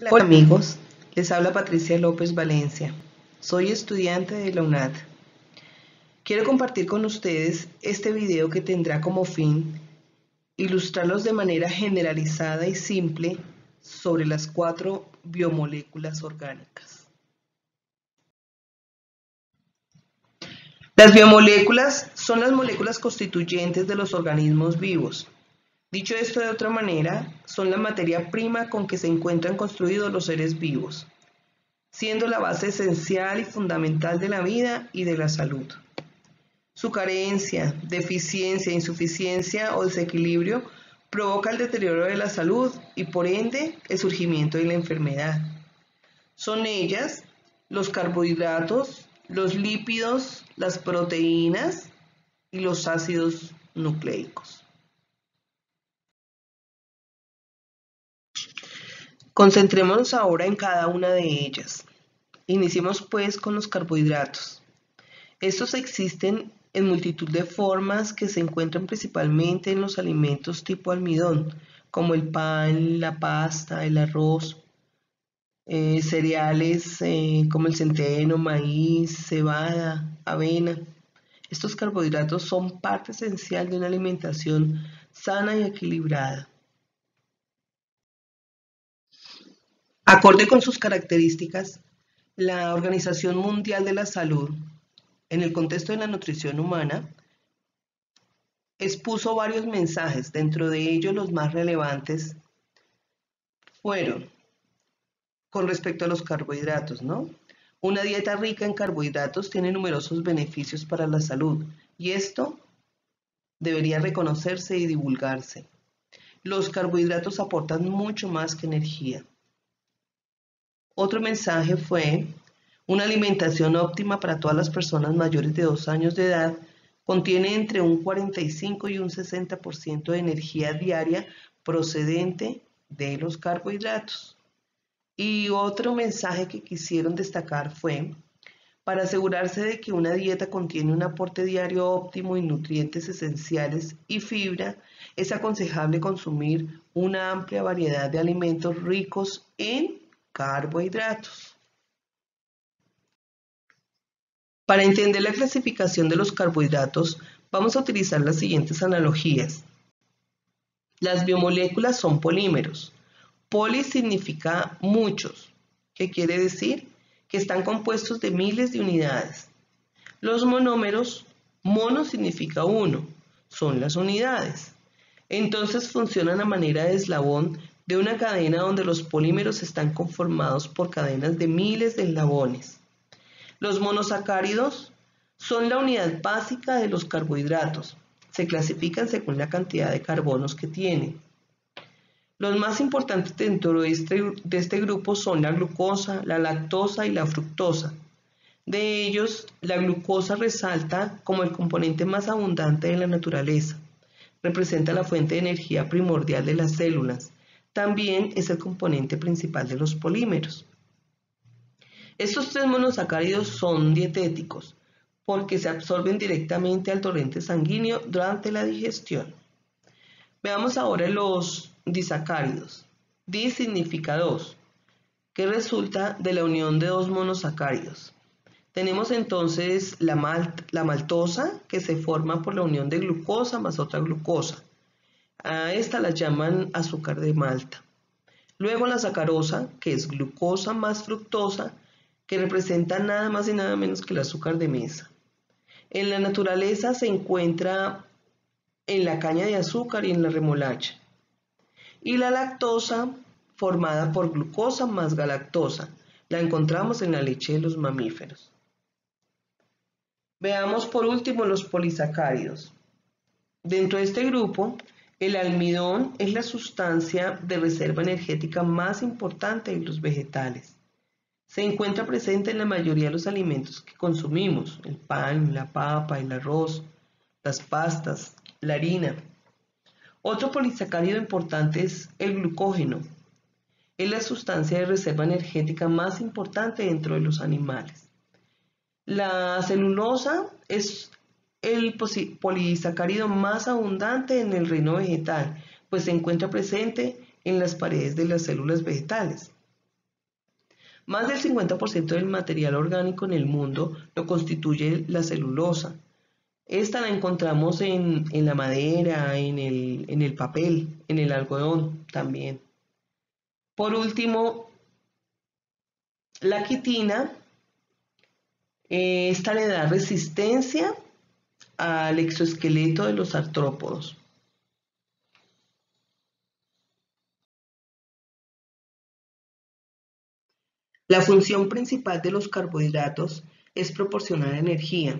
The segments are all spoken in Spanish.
Hola amigos, les habla Patricia López Valencia. Soy estudiante de la UNAD. Quiero compartir con ustedes este video que tendrá como fin ilustrarlos de manera generalizada y simple sobre las 4 biomoléculas orgánicas. Las biomoléculas son las moléculas constituyentes de los organismos vivos. Dicho esto de otra manera, son la materia prima con que se encuentran construidos los seres vivos, siendo la base esencial y fundamental de la vida y de la salud. Su carencia, deficiencia, insuficiencia o desequilibrio provoca el deterioro de la salud y por ende el surgimiento de la enfermedad. Son ellas los carbohidratos, los lípidos, las proteínas y los ácidos nucleicos. Concentrémonos ahora en cada una de ellas. Iniciemos pues con los carbohidratos. Estos existen en multitud de formas que se encuentran principalmente en los alimentos tipo almidón, como el pan, la pasta, el arroz, cereales como el centeno, maíz, cebada, avena. Estos carbohidratos son parte esencial de una alimentación sana y equilibrada. Acorde con sus características, la Organización Mundial de la Salud, en el contexto de la nutrición humana, expuso varios mensajes. Dentro de ellos los más relevantes fueron con respecto a los carbohidratos, ¿no? Una dieta rica en carbohidratos tiene numerosos beneficios para la salud y esto debería reconocerse y divulgarse. Los carbohidratos aportan mucho más que energía. Otro mensaje fue: una alimentación óptima para todas las personas mayores de 2 años de edad contiene entre un 45 y un 60% de energía diaria procedente de los carbohidratos. Y otro mensaje que quisieron destacar fue: para asegurarse de que una dieta contiene un aporte diario óptimo y nutrientes esenciales y fibra, es aconsejable consumir una amplia variedad de alimentos ricos en carbohidratos. Para entender la clasificación de los carbohidratos, vamos a utilizar las siguientes analogías. Las biomoléculas son polímeros. Poli significa muchos, que quiere decir que están compuestos de miles de unidades. Los monómeros, mono significa uno, son las unidades. Entonces funcionan a manera de eslabón de una cadena donde los polímeros están conformados por cadenas de miles de eslabones. Los monosacáridos son la unidad básica de los carbohidratos. Se clasifican según la cantidad de carbonos que tienen. Los más importantes dentro de este grupo son la glucosa, la lactosa y la fructosa. De ellos, la glucosa resalta como el componente más abundante de la naturaleza. Representa la fuente de energía primordial de las células. También es el componente principal de los polímeros. Estos 3 monosacáridos son dietéticos porque se absorben directamente al torrente sanguíneo durante la digestión. Veamos ahora los disacáridos. Dis significa 2, que resulta de la unión de 2 monosacáridos. Tenemos entonces la maltosa, que se forma por la unión de glucosa más otra glucosa. A esta la llaman azúcar de malta. Luego la sacarosa, que es glucosa más fructosa, que representa nada más y nada menos que el azúcar de mesa. En la naturaleza se encuentra en la caña de azúcar y en la remolacha. Y la lactosa, formada por glucosa más galactosa, la encontramos en la leche de los mamíferos. Veamos por último los polisacáridos. Dentro de este grupo, el almidón es la sustancia de reserva energética más importante de los vegetales. Se encuentra presente en la mayoría de los alimentos que consumimos: el pan, la papa, el arroz, las pastas, la harina. Otro polisacárido importante es el glucógeno. Es la sustancia de reserva energética más importante dentro de los animales. La celulosa es el polisacárido más abundante en el reino vegetal, pues se encuentra presente en las paredes de las células vegetales. Más del 50% del material orgánico en el mundo lo constituye la celulosa. Esta la encontramos en la madera, en el papel, en el algodón también. Por último, la quitina, esta le da resistencia al exoesqueleto de los artrópodos. La función principal de los carbohidratos es proporcionar energía,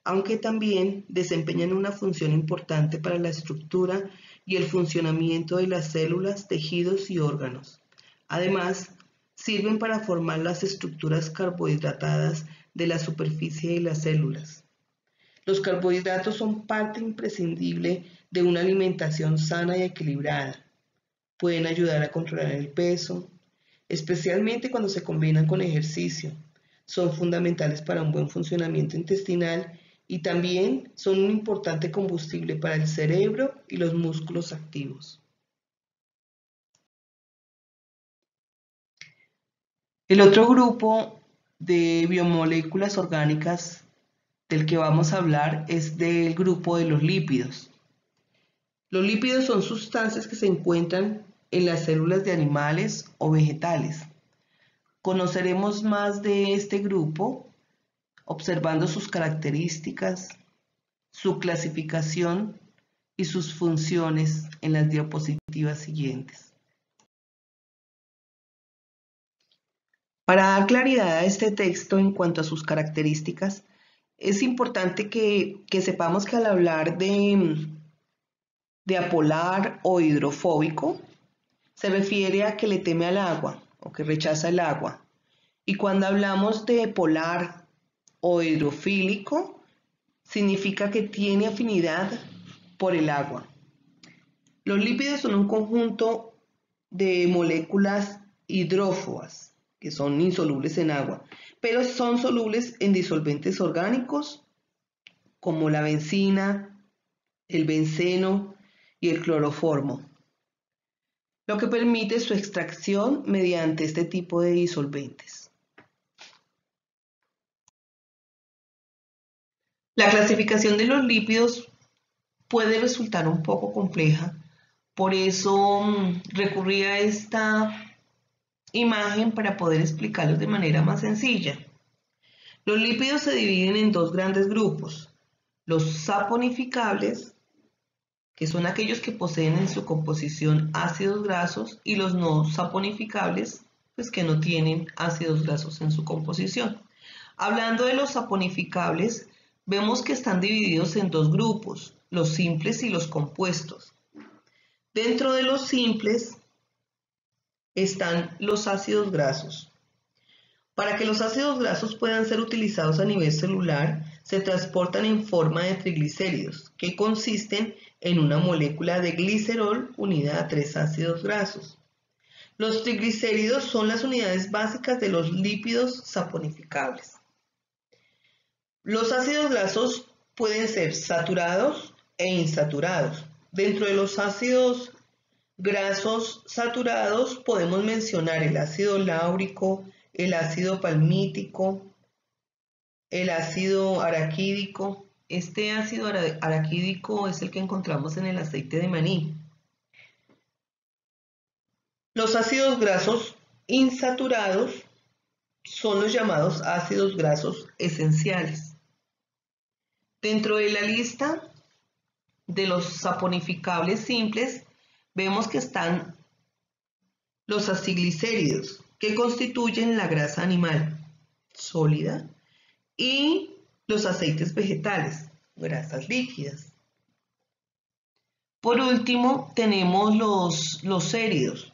aunque también desempeñan una función importante para la estructura y el funcionamiento de las células, tejidos y órganos. Además, sirven para formar las estructuras carbohidratadas de la superficie de las células. Los carbohidratos son parte imprescindible de una alimentación sana y equilibrada. Pueden ayudar a controlar el peso, especialmente cuando se combinan con ejercicio. Son fundamentales para un buen funcionamiento intestinal y también son un importante combustible para el cerebro y los músculos activos. El otro grupo de biomoléculas orgánicas del que vamos a hablar es del grupo de los lípidos. Los lípidos son sustancias que se encuentran en las células de animales o vegetales. Conoceremos más de este grupo observando sus características, su clasificación y sus funciones en las diapositivas siguientes. Para dar claridad a este texto en cuanto a sus características, es importante que sepamos que al hablar de apolar o hidrofóbico, se refiere a que le teme al agua o que rechaza el agua. Y cuando hablamos de polar o hidrofílico, significa que tiene afinidad por el agua. Los lípidos son un conjunto de moléculas hidrófobas, que son insolubles en agua, pero son solubles en disolventes orgánicos como la benzina, el benceno y el cloroformo, lo que permite su extracción mediante este tipo de disolventes. La clasificación de los lípidos puede resultar un poco compleja, por eso recurrí a esta imagen para poder explicarlos de manera más sencilla. Los lípidos se dividen en dos grandes grupos: los saponificables, que son aquellos que poseen en su composición ácidos grasos, y los no saponificables, pues que no tienen ácidos grasos en su composición. Hablando de los saponificables, vemos que están divididos en dos grupos: los simples y los compuestos. Dentro de los simples están los ácidos grasos. Para que los ácidos grasos puedan ser utilizados a nivel celular, se transportan en forma de triglicéridos, que consisten en una molécula de glicerol unida a 3 ácidos grasos. Los triglicéridos son las unidades básicas de los lípidos saponificables. Los ácidos grasos pueden ser saturados e insaturados. Dentro de los ácidos grasos saturados podemos mencionar el ácido láurico, el ácido palmítico, el ácido araquídico. Este ácido araquídico es el que encontramos en el aceite de maní. Los ácidos grasos insaturados son los llamados ácidos grasos esenciales. Dentro de la lista de los saponificables simples, vemos que están los aciglicéridos, que constituyen la grasa animal sólida, y los aceites vegetales, grasas líquidas. Por último, tenemos los céridos,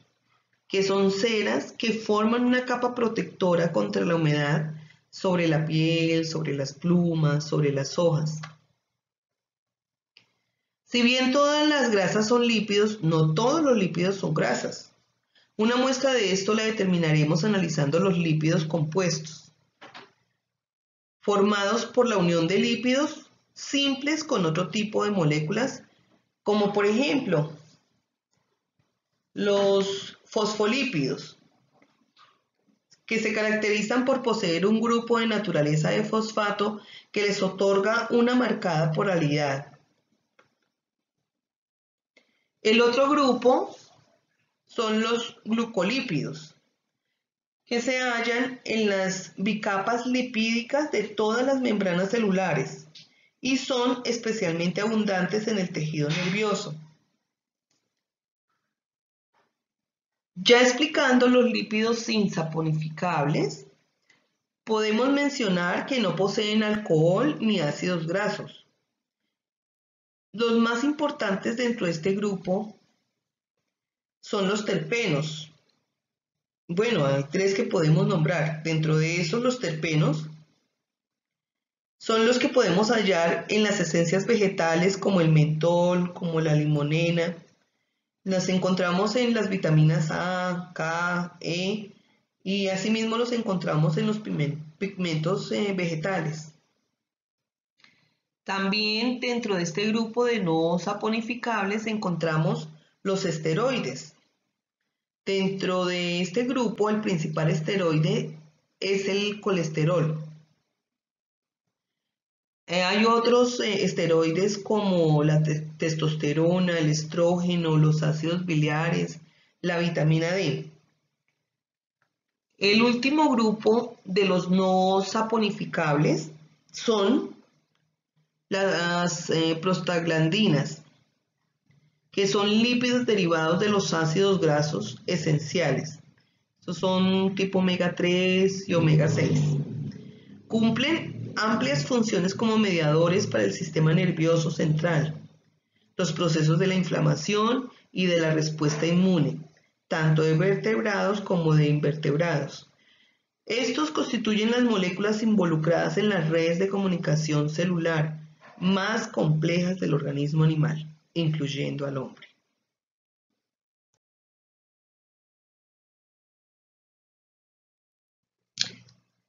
que son ceras que forman una capa protectora contra la humedad sobre la piel, sobre las plumas, sobre las hojas. Si bien todas las grasas son lípidos, no todos los lípidos son grasas. Una muestra de esto la determinaremos analizando los lípidos compuestos, formados por la unión de lípidos simples con otro tipo de moléculas, como por ejemplo los fosfolípidos, que se caracterizan por poseer un grupo de naturaleza de fosfato que les otorga una marcada polaridad. El otro grupo son los glucolípidos, que se hallan en las bicapas lipídicas de todas las membranas celulares y son especialmente abundantes en el tejido nervioso. Ya explicando los lípidos insaponificables, podemos mencionar que no poseen alcohol ni ácidos grasos. Los más importantes dentro de este grupo son los terpenos. Bueno, hay 3 que podemos nombrar. Dentro de esos, los terpenos son los que podemos hallar en las esencias vegetales como el mentol, como la limonena. Las encontramos en las vitaminas A, K, E y asimismo los encontramos en los pigmentos vegetales. También dentro de este grupo de no saponificables encontramos los esteroides. Dentro de este grupo el principal esteroide es el colesterol. Hay otros esteroides como la testosterona, el estrógeno, los ácidos biliares, la vitamina D. El último grupo de los no saponificables son las prostaglandinas, que son lípidos derivados de los ácidos grasos esenciales. Estos son tipo omega 3 y omega 6. Cumplen amplias funciones como mediadores para el sistema nervioso central, los procesos de la inflamación y de la respuesta inmune, tanto de vertebrados como de invertebrados. Estos constituyen las moléculas involucradas en las redes de comunicación celular más complejas del organismo animal, incluyendo al hombre.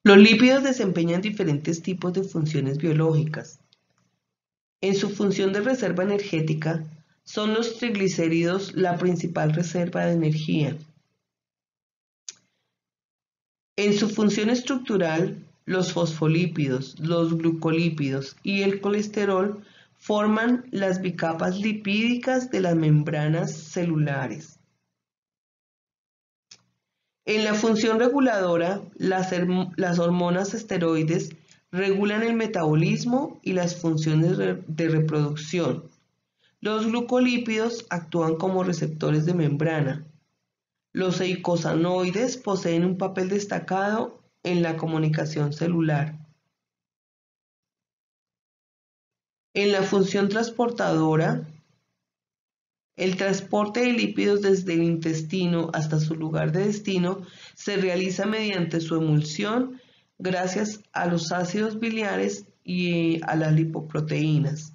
Los lípidos desempeñan diferentes tipos de funciones biológicas. En su función de reserva energética, son los triglicéridos la principal reserva de energía. En su función estructural, los fosfolípidos, los glucolípidos y el colesterol forman las bicapas lipídicas de las membranas celulares. En la función reguladora, las hormonas esteroides regulan el metabolismo y las funciones de reproducción. Los glucolípidos actúan como receptores de membrana. Los eicosanoides poseen un papel destacado en la comunicación celular. En la función transportadora, el transporte de lípidos desde el intestino hasta su lugar de destino se realiza mediante su emulsión gracias a los ácidos biliares y a las lipoproteínas.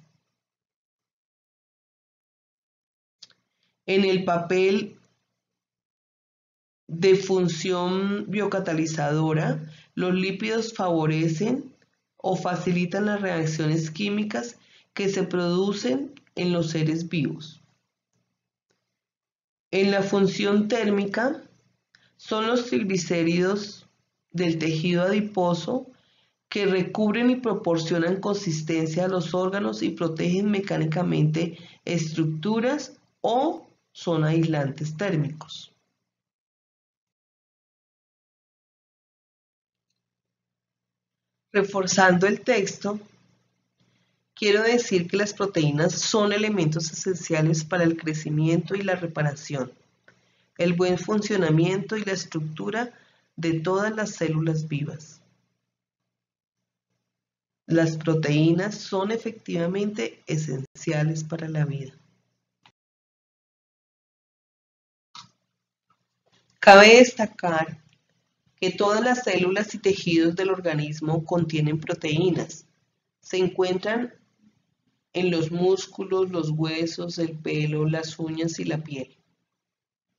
En el papel de función biocatalizadora, los lípidos favorecen o facilitan las reacciones químicas que se producen en los seres vivos. En la función térmica, son los triglicéridos del tejido adiposo que recubren y proporcionan consistencia a los órganos y protegen mecánicamente estructuras o son aislantes térmicos. Reforzando el texto, quiero decir que las proteínas son elementos esenciales para el crecimiento y la reparación, el buen funcionamiento y la estructura de todas las células vivas. Las proteínas son efectivamente esenciales para la vida. Cabe destacar que todas las células y tejidos del organismo contienen proteínas. Se encuentran en los músculos, los huesos, el pelo, las uñas y la piel,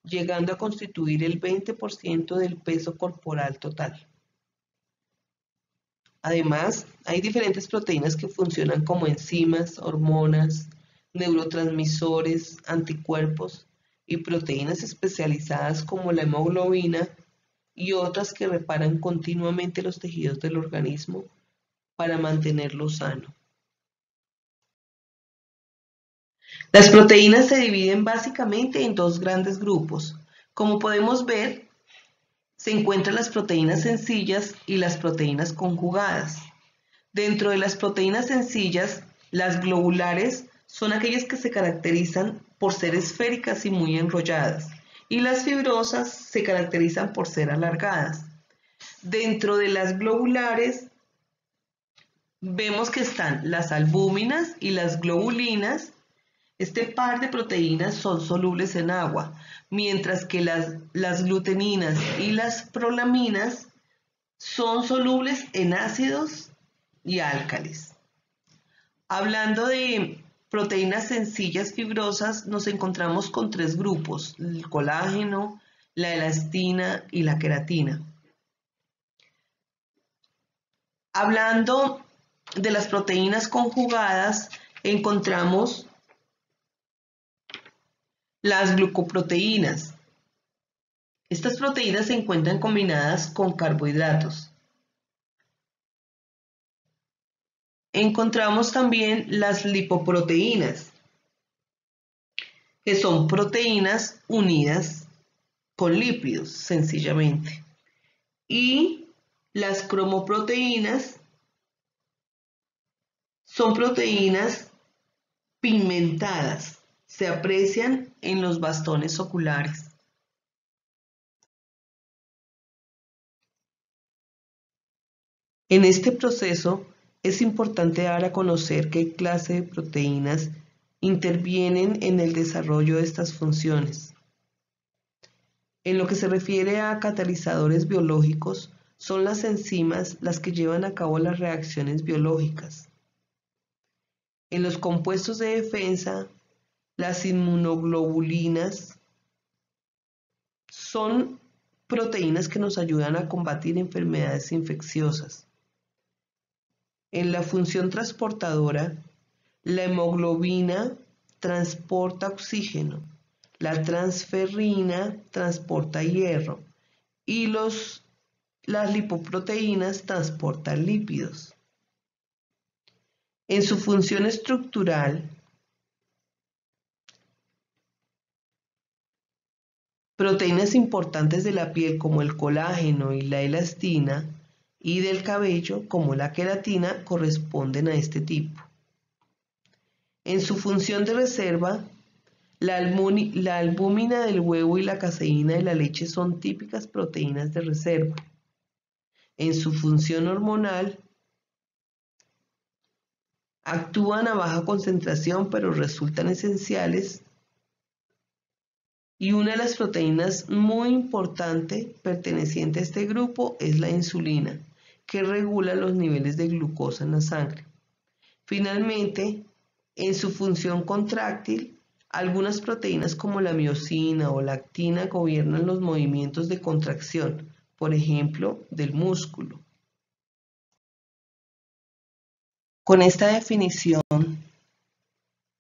llegando a constituir el 20% del peso corporal total. Además, hay diferentes proteínas que funcionan como enzimas, hormonas, neurotransmisores, anticuerpos y proteínas especializadas como la hemoglobina y otras que reparan continuamente los tejidos del organismo para mantenerlo sano. Las proteínas se dividen básicamente en dos grandes grupos. Como podemos ver, se encuentran las proteínas sencillas y las proteínas conjugadas. Dentro de las proteínas sencillas, las globulares son aquellas que se caracterizan por ser esféricas y muy enrolladas, y las fibrosas se caracterizan por ser alargadas. Dentro de las globulares vemos que están las albúminas y las globulinas. Este par de proteínas son solubles en agua, mientras que las gluteninas y las prolaminas son solubles en ácidos y álcalis. Hablando de proteínas sencillas fibrosas, nos encontramos con tres grupos: el colágeno, la elastina y la queratina. Hablando de las proteínas conjugadas, encontramos las glucoproteínas. Estas proteínas se encuentran combinadas con carbohidratos. Encontramos también las lipoproteínas, que son proteínas unidas con lípidos, sencillamente. Y las cromoproteínas son proteínas pigmentadas, se aprecian en los bastones oculares. En este proceso es importante dar a conocer qué clase de proteínas intervienen en el desarrollo de estas funciones. En lo que se refiere a catalizadores biológicos, son las enzimas las que llevan a cabo las reacciones biológicas. En los compuestos de defensa, las inmunoglobulinas son proteínas que nos ayudan a combatir enfermedades infecciosas. En la función transportadora, la hemoglobina transporta oxígeno, la transferrina transporta hierro y las lipoproteínas transportan lípidos. En su función estructural, proteínas importantes de la piel como el colágeno y la elastina y del cabello como la queratina corresponden a este tipo. En su función de reserva, la albúmina del huevo y la caseína de la leche son típicas proteínas de reserva. En su función hormonal, actúan a baja concentración pero resultan esenciales. Y una de las proteínas muy importante perteneciente a este grupo es la insulina, que regula los niveles de glucosa en la sangre. Finalmente, en su función contráctil, algunas proteínas como la miosina o la actina gobiernan los movimientos de contracción, por ejemplo, del músculo. Con esta definición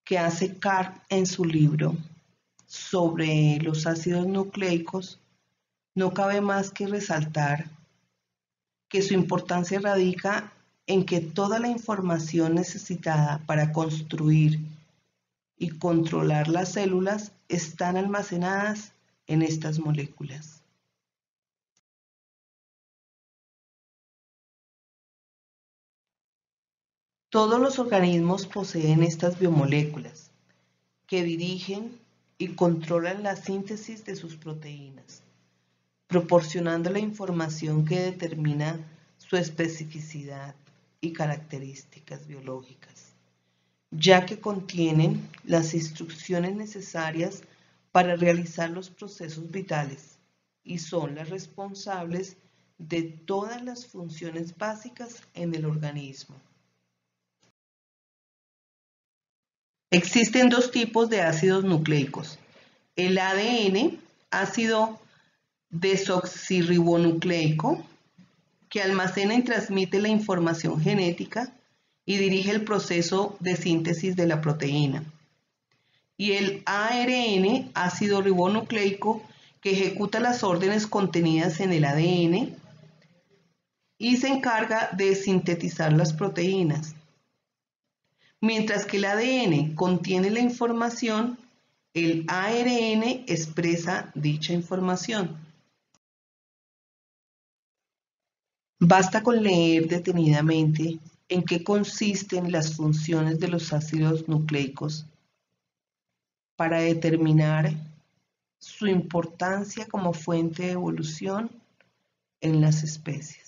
que hace Karp en su libro sobre los ácidos nucleicos, no cabe más que resaltar que su importancia radica en que toda la información necesitada para construir y controlar las células están almacenadas en estas moléculas. Todos los organismos poseen estas biomoléculas que dirigen y controlan la síntesis de sus proteínas, proporcionando la información que determina su especificidad y características biológicas, ya que contienen las instrucciones necesarias para realizar los procesos vitales y son las responsables de todas las funciones básicas en el organismo. Existen dos tipos de ácidos nucleicos: el ADN, ácido desoxirribonucleico, que almacena y transmite la información genética y dirige el proceso de síntesis de la proteína. Y el ARN, ácido ribonucleico, que ejecuta las órdenes contenidas en el ADN y se encarga de sintetizar las proteínas. Mientras que el ADN contiene la información, el ARN expresa dicha información. Basta con leer detenidamente en qué consisten las funciones de los ácidos nucleicos para determinar su importancia como fuente de evolución en las especies.